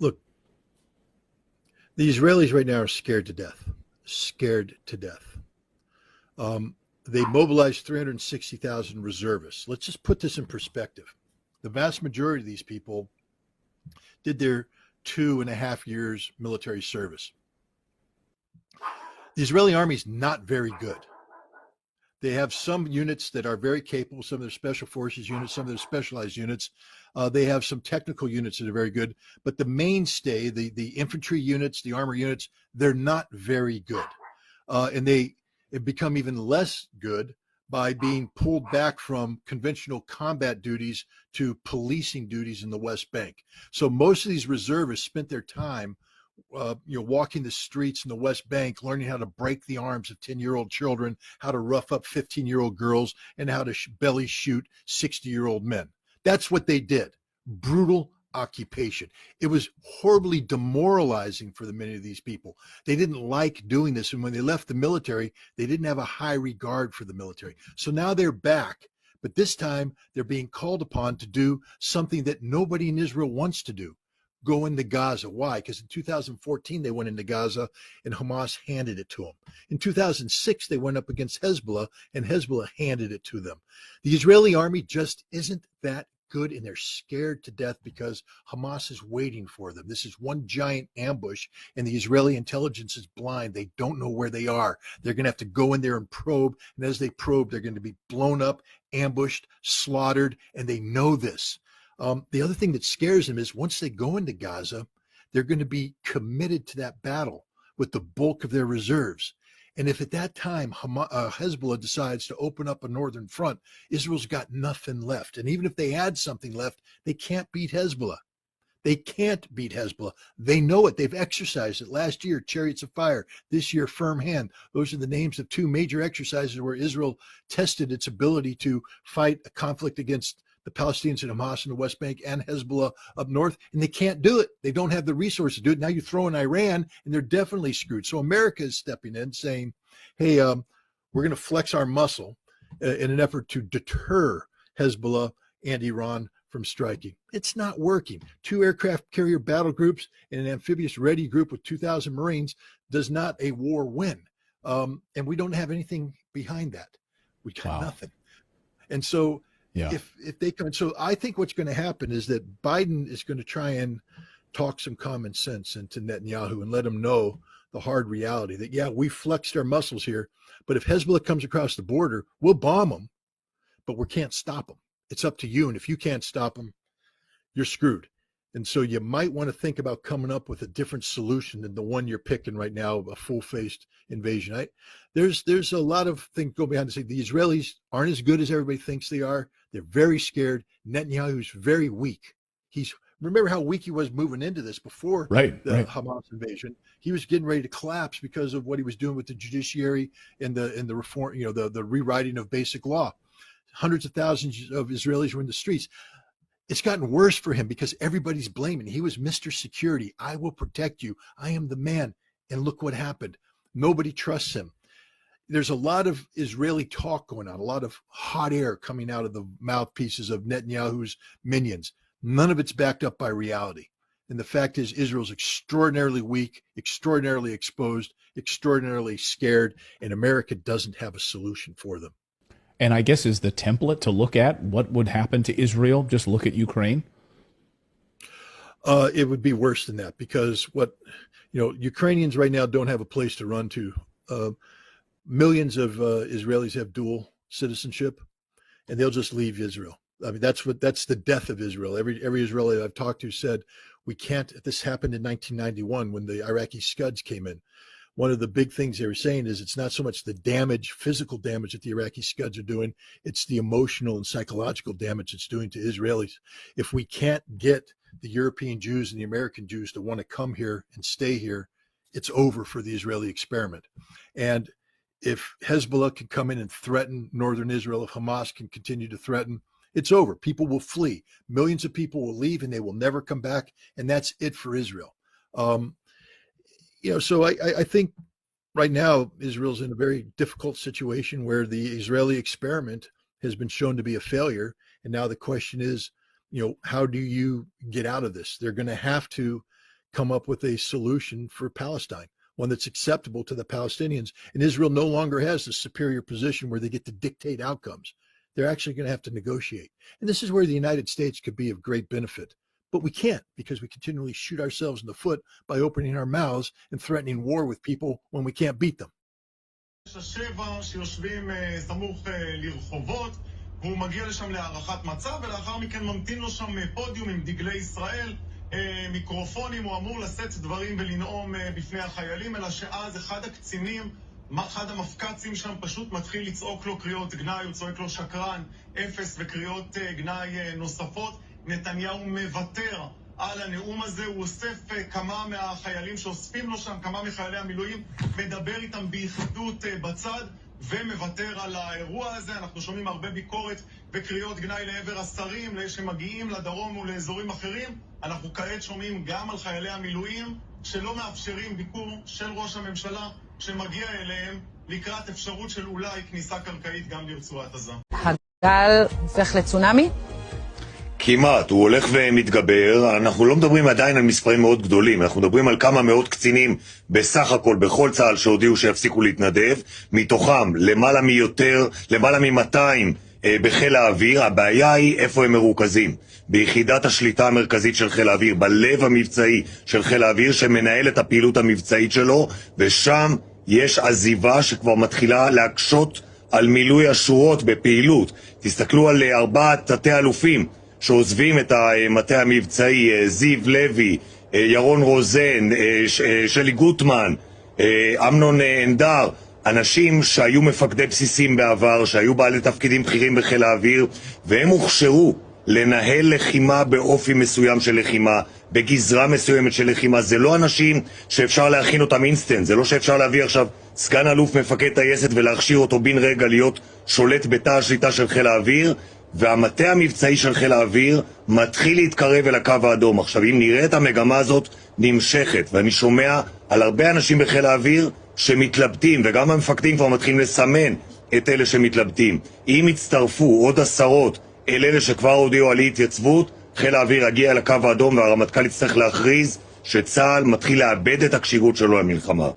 Look, the Israelis right now are scared to death, scared to death. They mobilized 360,000 reservists. Let's just put this in perspective. The vast majority of these people did their 2.5 years military service. The Israeli army is not very good. They have some units that are very capable, some of their special forces units, some of their specialized units. They have some technical units that are very good, but the mainstay, the infantry units, the armor units, they're not very good. And they have become even less good by being pulled back from conventional combat duties to policing duties in the West Bank. So most of these reservists spent their time walking the streets in the West Bank, learning how to break the arms of 10-year-old children, how to rough up 15-year-old girls, and how to belly shoot 60-year-old men. That's what they did. Brutal occupation. It was horribly demoralizing for many of these people. They didn't like doing this. And when they left the military, they didn't have a high regard for the military. So now they're back, but this time they're being called upon to do something that nobody in Israel wants to do. Go into Gaza. Why? Because in 2014, they went into Gaza and Hamas handed it to them. In 2006, they went up against Hezbollah and Hezbollah handed it to them. The Israeli army just isn't that good, and they're scared to death because Hamas is waiting for them. This is one giant ambush, and the Israeli intelligence is blind. They don't know where they are. They're going to have to go in there and probe, and as they probe, they're going to be blown up, ambushed, slaughtered, and they know this. The other thing that scares them is once they go into Gaza, they're going to be committed to that battle with the bulk of their reserves. And if at that time Hezbollah decides to open up a northern front, Israel's got nothing left. And even if they had something left, they can't beat Hezbollah. They can't beat Hezbollah. They know it. They've exercised it. Last year, Chariots of Fire. This year, Firm Hand. Those are the names of two major exercises where Israel tested its ability to fight a conflict against the Palestinians and Hamas in the West Bank and Hezbollah up north, and they can't do it. They don't have the resources to do it. Now you throw in Iran, and they're definitely screwed. So America is stepping in saying, hey, we're going to flex our muscle in an effort to deter Hezbollah and Iran from striking. It's not working. 2 aircraft carrier battle groups and an amphibious ready group with 2,000 Marines does not a war win. And we don't have anything behind that. We got nothing. And so if they come, so I think what's going to happen is that Biden is going to try and talk some common sense into Netanyahu and let him know the hard reality that, yeah, we flexed our muscles here, but if Hezbollah comes across the border, we'll bomb them, but we can't stop them. It's up to you. And if you can't stop them, you're screwed. And so you might want to think about coming up with a different solution than the one you're picking right now, a full-faced invasion. There's a lot of things go behind to say the Israelis aren't as good as everybody thinks they are. They're very scared. Netanyahu's very weak. Remember how weak he was moving into this before the Hamas invasion. He was getting ready to collapse because of what he was doing with the judiciary and the reform, the rewriting of basic law. Hundreds of thousands of Israelis were in the streets. It's gotten worse for him because everybody's blaming. He was Mr. Security. I will protect you. I am the man. And look what happened. Nobody trusts him. There's a lot of Israeli talk going on, a lot of hot air coming out of the mouthpieces of Netanyahu's minions. None of it's backed up by reality. And the fact is, Israel's extraordinarily weak, extraordinarily exposed, extraordinarily scared, and America doesn't have a solution for them. And I guess is the template to look at what would happen to Israel, just look at Ukraine? It would be worse than that because Ukrainians right now don't have a place to run to. Millions of Israelis have dual citizenship, and they'll just leave Israel. I mean, that's the death of Israel. Every Israeli I've talked to said, we can't, this happened in 1991 when the Iraqi Scuds came in. One of the big things they were saying is it's not so much the damage, physical damage that the Iraqi Scuds are doing, it's the emotional and psychological damage it's doing to Israelis. If we can't get the European Jews and the American Jews to want to come here and stay here, it's over for the Israeli experiment. And if Hezbollah can come in and threaten northern Israel, if Hamas can continue to threaten, it's over. People will flee. Millions of people will leave and they will never come back. And that's it for Israel. So I think right now Israel's in a very difficult situation where the Israeli experiment has been shown to be a failure. And now the question is, how do you get out of this? They're going to have to come up with a solution for Palestine, one that's acceptable to the Palestinians. And Israel no longer has the superior position where they get to dictate outcomes. They're actually going to have to negotiate. And this is where the United States could be of great benefit. But we can't, because we continually shoot ourselves in the foot by opening our mouths and threatening war with people when we can't beat them. השבע שיושבים סמוך לרחובות, והוא מגיע לשם להערכת מצב, ולאחר מכן ממתין לו שם פודיום עם דגלי ישראל, מיקרופונים, הוא אמור לשאת דברים ולנאום בפני החיילים, אלא שאז אחד הקצינים, אחד המפקצים שם פשוט מתחיל לצעוק לו קריאות גנאי, הוא צועק לו שקרן, אפס וקריאות גנאי נוספות. נתניהו מוותר על הנאום הזה, הוא אוסף כמה מהחיילים שאוספים לו שם, כמה מחיילי המילואים, מדבר איתם ביחידות בצד ומוותר על האירוע הזה. אנחנו שומעים הרבה ביקורת וקריאות גנאי לעבר השרים שמגיעים לדרום ולאזורים אחרים. אנחנו כעת שומעים גם על חיילי המילואים שלא מאפשרים ביקור של ראש הממשלה שמגיע אליהם לקראת אפשרות של אולי כניסה קרקעית גם לרצועת עזה. הגל הופך לצונאמי? כמעט, הוא הולך ומתגבר. אנחנו לא מדברים עדיין על מספרים מאוד גדולים, אנחנו מדברים על כמה מאות קצינים בסך הכל בכל צה"ל שהודיעו שיפסיקו להתנדב, מתוכם למעלה מ-200 בחיל האוויר. הבעיה היא איפה הם מרוכזים, ביחידת השליטה המרכזית של חיל האוויר, בלב המבצעי של חיל האוויר שמנהל את הפעילות המבצעית שלו, ושם יש עזיבה שכבר מתחילה להקשות על מילוי השורות בפעילות. תסתכלו על 4 תתי-אלופים שעוזבים את המטה המבצעי, זיו לוי, ירון רוזן, שלי גוטמן, אמנון אנדר, אנשים שהיו מפקדי בסיסים בעבר, שהיו בעלי תפקידים בכירים בחיל האוויר, והם הוכשרו לנהל לחימה באופי מסוים של לחימה, בגזרה מסוימת של לחימה. זה לא אנשים שאפשר להכין אותם אינסטנט, זה לא שאפשר להביא עכשיו סגן אלוף מפקד טייסת ולהכשיר אותו בין רגע להיות שולט בתא השליטה של חיל האוויר. והמטה המבצעי של חיל האוויר מתחיל להתקרב אל הקו האדום. עכשיו, אם נראה את המגמה הזאת נמשכת, ואני שומע על הרבה אנשים בחיל האוויר שמתלבטים, וגם המפקדים כבר מתחילים לסמן את אלה שמתלבטים. אם יצטרפו עוד עשרות אל אלה שכבר הודיעו על התייצבות, חיל האוויר יגיע אל הקו האדום והרמטכ"ל יצטרך להכריז שצה"ל מתחיל לאבד את הקשירות שלו למלחמה.